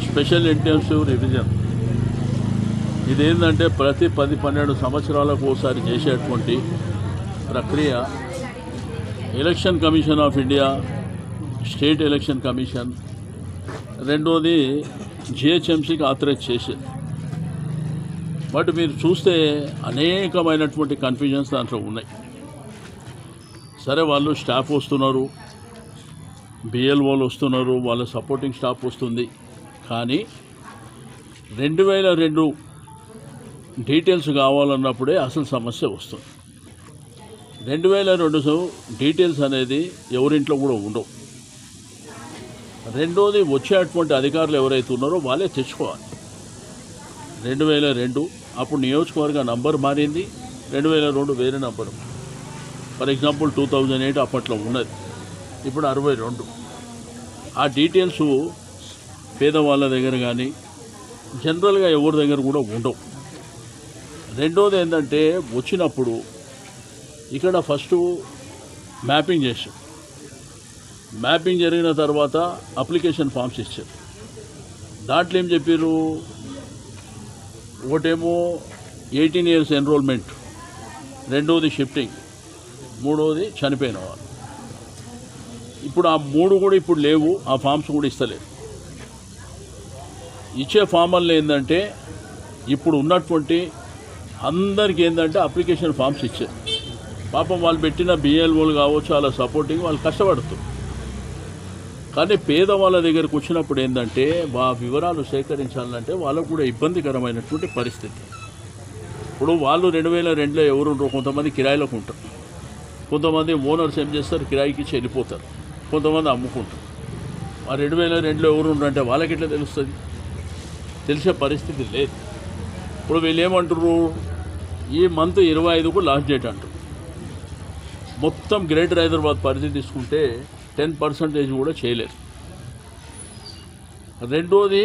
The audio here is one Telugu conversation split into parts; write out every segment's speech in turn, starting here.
స్పెషల్ ఇంటెన్సివ్ రివిజన్ ఇదేంటంటే ప్రతి 10-12 సంవత్సరాలకు ఒకసారి చేసేటువంటి ప్రక్రియ. Election commission of India, state election commission, రెండోది జిహెచ్ఎంసీకి ఆథరైజ్ చేసేది. బట్ మీరు చూస్తే అనేకమైనటువంటి కన్ఫ్యూజన్స్ దాంట్లో ఉన్నాయి. సరే, వాళ్ళు స్టాఫ్ వస్తున్నారు, బిఎల్ఓలు వస్తున్నారు, వాళ్ళ సపోర్టింగ్ స్టాఫ్ వస్తుంది. కానీ 2002 డీటెయిల్స్ కావాలన్నప్పుడే అసలు సమస్య వస్తుంది. 2002 డీటెయిల్స్ అనేది ఎవరింట్లో కూడా ఉండవు. రెండోది, వచ్చేటువంటి అధికారులు ఎవరైతే ఉన్నారో వాళ్ళే తెచ్చుకోవాలి. 2002 అప్పుడు నియోజకవర్గ నంబర్ మారింది, 2002 వేరే నంబరు. ఫర్ ఎగ్జాంపుల్ 2008 అప్పట్లో ఉన్నది, ఇప్పుడు 62. ఆ డీటెయిల్స్ పేదవాళ్ళ దగ్గర కానీ జనరల్గా ఎవరి దగ్గర కూడా ఉండవు. రెండోది ఏంటంటే, వచ్చినప్పుడు ఇక్కడ ఫస్ట్ మ్యాపింగ్ చేశారు. మ్యాపింగ్ జరిగిన తర్వాత అప్లికేషన్ ఫామ్స్ ఇచ్చారు. దాంట్లో ఏం చెప్పారు, ఒకటేమో 18 years ఎన్రోల్మెంట్, రెండోది షిఫ్టింగ్, మూడోది చనిపోయిన వాళ్ళు. ఇప్పుడు ఆ మూడు కూడా ఇప్పుడు లేవు, ఆ ఫామ్స్ కూడా ఇస్తలేదు. ఇచ్చే ఫామ్ల్లో ఏంటంటే ఇప్పుడు ఉన్నటువంటి అందరికీ ఏంటంటే అప్లికేషన్ ఫామ్స్ ఇచ్చారు. పాపం వాళ్ళు పెట్టిన బిఎల్ఓలు కావచ్చు, వాళ్ళ సపోర్టింగ్ వాళ్ళు కష్టపడుతుంది. కానీ పేదవాళ్ళ దగ్గరకు వచ్చినప్పుడు ఏంటంటే ఆ వివరాలు సేకరించాలంటే వాళ్ళకు కూడా ఇబ్బందికరమైనటువంటి పరిస్థితి. ఇప్పుడు వాళ్ళు 2002లో ఎవరుంటారు, కొంతమంది కిరాయిలకు ఉంటారు, కొంతమంది ఓనర్స్ ఏం చేస్తారు, కిరాయికి ఇచ్చి వెళ్ళిపోతారు, కొంతమంది అమ్ముకుంటారు. ఆ 2002లో ఎవరుంటారంటే వాళ్ళకి ఎట్లా తెలుస్తుంది? తెలిసే పరిస్థితి లేదు. ఇప్పుడు వీళ్ళు ఏమంటారు, ఈ మంత్ 25కు లాస్ట్ డేట్ అంటారు. మొత్తం గ్రేటర్ హైదరాబాద్ పరిస్థితి తీసుకుంటే 10% కూడా చేయలేదు. రెండోది,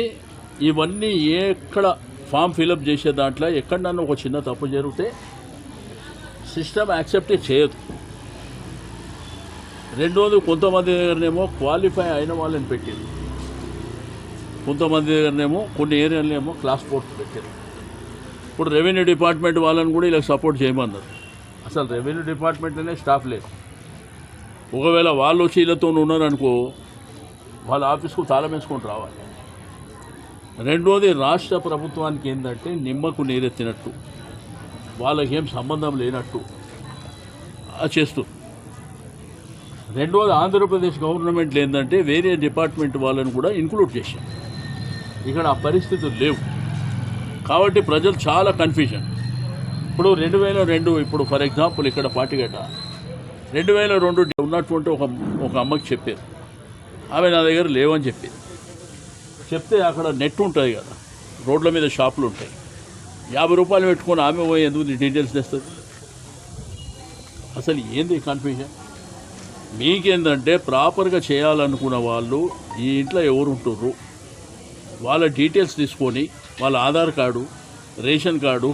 ఇవన్నీ ఎక్కడ ఫామ్ ఫిలప్ చేసే దాంట్లో ఎక్కడన్నా ఒక చిన్న తప్పు జరిగితే సిస్టమ్ యాక్సెప్ట్ చేయదు. రెండోది, కొంతమంది దగ్గరనేమో క్వాలిఫై అయిన వాళ్ళని పెట్టారు, కొంతమంది దగ్గరనేమో కొన్ని ఏరియాలనేమో క్లాస్ 4 పెట్టారు. ఇప్పుడు రెవెన్యూ డిపార్ట్మెంట్ వాళ్ళని కూడా ఇలా సపోర్ట్ చేయమన్నారు. అసలు రెవెన్యూ డిపార్ట్మెంట్లోనే స్టాఫ్ లేదు. ఒకవేళ వాళ్ళు వచ్చి వీళ్ళతో ఉన్నారనుకో, వాళ్ళ ఆఫీస్కు తాళం వేసుకొని రావాలి. రెండోది, రాష్ట్ర ప్రభుత్వానికి ఏంటంటే నిమ్మకు నీరెత్తినట్టు, వాళ్ళకేం సంబంధం లేనట్టు చేస్తుంది. రెండోది, ఆంధ్రప్రదేశ్ గవర్నమెంట్లో ఏంటంటే వేరే డిపార్ట్మెంట్ వాళ్ళని కూడా ఇంక్లూడ్ చేశాం. ఇక్కడ ఆ పరిస్థితులు లేవు. కాబట్టి ప్రజలు చాలా కన్ఫ్యూజన్. ఇప్పుడు 2002, ఇప్పుడు ఫర్ ఎగ్జాంపుల్ ఇక్కడ పాటిగట్ట 2002 ఉన్నటువంటి ఒక అమ్మకి చెప్పారు, ఆమె నా దగ్గర లేవని చెప్పింది. చెప్తే అక్కడ నెట్ ఉంటుంది కదా, రోడ్ల మీద షాపులు ఉంటాయి, 50 రూపాయలు పెట్టుకొని ఆమె పోయి ఎందుకు డీటెయిల్స్ తెస్తుంది? అసలు ఏంది కన్ఫ్యూజన్? మీకేందంటే ప్రాపర్గా చేయాలనుకున్న వాళ్ళు ఈ ఇంట్లో ఎవరు ఉంటుర్రు, వాళ్ళ డీటెయిల్స్ తీసుకొని వాళ్ళ ఆధార్ కార్డు, రేషన్ కార్డు